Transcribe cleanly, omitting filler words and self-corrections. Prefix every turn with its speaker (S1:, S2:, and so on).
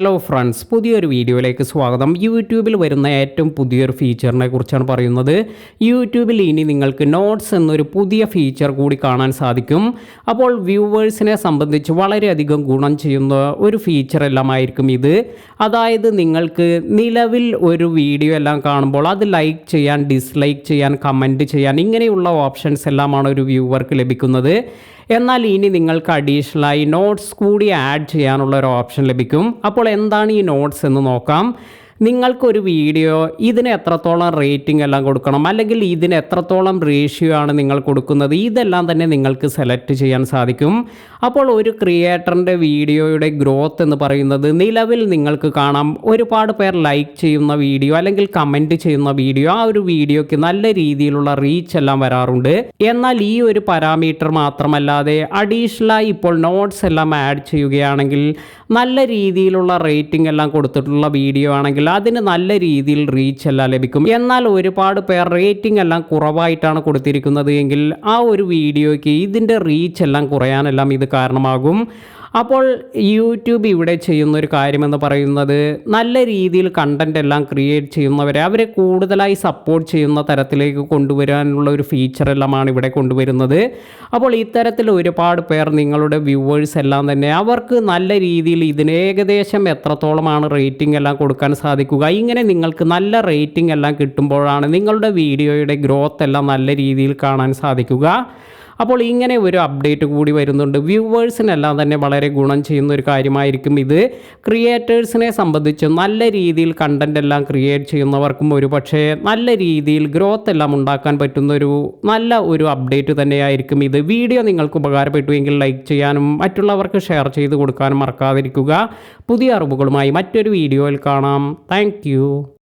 S1: Hello friends, പുതിയൊരു വീഡിയോയിലേക്ക് സ്വാഗതം. യൂട്യൂബിൽ വരുന്ന ഏറ്റവും പുതിയൊരു ഫീച്ചറിനെ കുറിച്ചാണ് പറയുന്നത്. യൂട്യൂബിൽ ഇനി നിങ്ങൾക്ക് നോട്ട്സ് എന്നൊരു പുതിയ ഫീച്ചർ കൂടി കാണാൻ സാധിക്കും. അപ്പോൾ വ്യൂവേഴ്സിനെ സംബന്ധിച്ച് വളരെയധികം ഗുണം ചെയ്യുന്ന ഒരു ഫീച്ചർ എല്ലാമായിരിക്കും ഇത്. അതായത് നിങ്ങൾക്ക് നിലവിൽ ഒരു വീഡിയോ എല്ലാം കാണുമ്പോൾ അത് ലൈക്ക് ചെയ്യാൻ, ഡിസ്ലൈക്ക് ചെയ്യാൻ, കമൻറ്റ് ചെയ്യാൻ, ഇങ്ങനെയുള്ള ഓപ്ഷൻസ് എല്ലാമാണ് ഒരു വ്യൂവർക്ക് ലഭിക്കുന്നത്. എന്നാൽ ഇനി നിങ്ങൾക്ക് അഡീഷണലായി നോട്ട്സ് കൂടി ആഡ് ചെയ്യാനുള്ള ഒരു ഓപ്ഷൻ ലഭിക്കും. അപ്പോൾ എന്താണ് ഈ നോട്ട്സ് എന്ന് നോക്കാം. നിങ്ങൾക്കൊരു വീഡിയോ ഇതിന് എത്രത്തോളം റേറ്റിംഗ് എല്ലാം കൊടുക്കണം, അല്ലെങ്കിൽ ഇതിന് എത്രത്തോളം റേഷ്യോ ആണ് നിങ്ങൾ കൊടുക്കുന്നത്, ഇതെല്ലാം തന്നെ നിങ്ങൾക്ക് സെലക്ട് ചെയ്യാൻ സാധിക്കും. അപ്പോൾ ഒരു ക്രിയേറ്ററിൻ്റെ വീഡിയോയുടെ ഗ്രോത്ത് എന്ന് പറയുന്നത് നിലവിൽ നിങ്ങൾക്ക് കാണാം, ഒരുപാട് പേർ ലൈക്ക് ചെയ്യുന്ന വീഡിയോ അല്ലെങ്കിൽ കമൻറ്റ് ചെയ്യുന്ന വീഡിയോ, ആ ഒരു വീഡിയോയ്ക്ക് നല്ല രീതിയിലുള്ള റീച്ച് എല്ലാം വരാറുണ്ട്. എന്നാൽ ഈ ഒരു പാരാമീറ്റർ മാത്രമല്ലാതെ അഡീഷണലായി ഇപ്പോൾ നോട്ട്സ് എല്ലാം ആഡ് ചെയ്യുകയാണെങ്കിൽ, നല്ല രീതിയിലുള്ള റേറ്റിംഗ് എല്ലാം കൊടുത്തിട്ടുള്ള വീഡിയോ ആണെങ്കിൽ അതിന് നല്ല രീതിയിൽ റീച്ച് എല്ലാം ലഭിക്കും. എന്നാൽ ഒരുപാട് പേർ റേറ്റിംഗ് എല്ലാം കുറവായിട്ടാണ് കൊടുത്തിരിക്കുന്നത് എങ്കിൽ ആ ഒരു വീഡിയോയ്ക്ക് ഇതിൻ്റെ റീച്ച് എല്ലാം കുറയാനെല്ലാം ഇത് കാരണമാകും. അപ്പോൾ യൂട്യൂബ് ഇവിടെ ചെയ്യുന്നൊരു കാര്യമെന്ന് പറയുന്നത്, നല്ല രീതിയിൽ കണ്ടൻ്റ് എല്ലാം ക്രിയേറ്റ് ചെയ്യുന്നവരെ അവരെ കൂടുതലായി സപ്പോർട്ട് ചെയ്യുന്ന തരത്തിലേക്ക് കൊണ്ടുവരാനുള്ള ഒരു ഫീച്ചറെല്ലാമാണ് ഇവിടെ കൊണ്ടുവരുന്നത്. അപ്പോൾ ഇത്തരത്തിൽ ഒരുപാട് പേർ നിങ്ങളുടെ വ്യൂവേഴ്സ് എല്ലാം തന്നെ അവർക്ക് നല്ല രീതിയിൽ ഇതിന് ഏകദേശം എത്രത്തോളമാണ് റേറ്റിംഗ് എല്ലാം കൊടുക്കാൻ സാധിക്കുക, ഇങ്ങനെ നിങ്ങൾക്ക് നല്ല റേറ്റിംഗ് എല്ലാം കിട്ടുമ്പോഴാണ് നിങ്ങളുടെ വീഡിയോയുടെ ഗ്രോത്ത് എല്ലാം നല്ല രീതിയിൽ കാണാൻ സാധിക്കുക. അപ്പോൾ ഇങ്ങനെ ഒരു അപ്ഡേറ്റ് കൂടി വരുന്നുണ്ട്. വ്യൂവേഴ്സിനെല്ലാം തന്നെ വളരെ ഗുണം ചെയ്യുന്ന ഒരു കാര്യമായിരിക്കും ഇത്. ക്രിയേറ്റേഴ്സിനെ സംബന്ധിച്ച് നല്ല രീതിയിൽ കണ്ടൻ്റ് എല്ലാം ക്രിയേറ്റ് ചെയ്യുന്നവർക്കും ഒരുപക്ഷെ നല്ല രീതിയിൽ ഗ്രോത്ത് എല്ലാം ഉണ്ടാക്കാൻ പറ്റുന്നൊരു നല്ല ഒരു അപ്ഡേറ്റ് തന്നെയായിരിക്കും ഇത്. വീഡിയോ നിങ്ങൾക്ക് ഉപകാരപ്പെട്ടുവെങ്കിൽ ലൈക്ക് ചെയ്യാനും മറ്റുള്ളവർക്ക് ഷെയർ ചെയ്ത് കൊടുക്കാനും മറക്കാതിരിക്കുക. പുതിയ അറിവുകളുമായി മറ്റൊരു വീഡിയോയിൽ കാണാം. താങ്ക്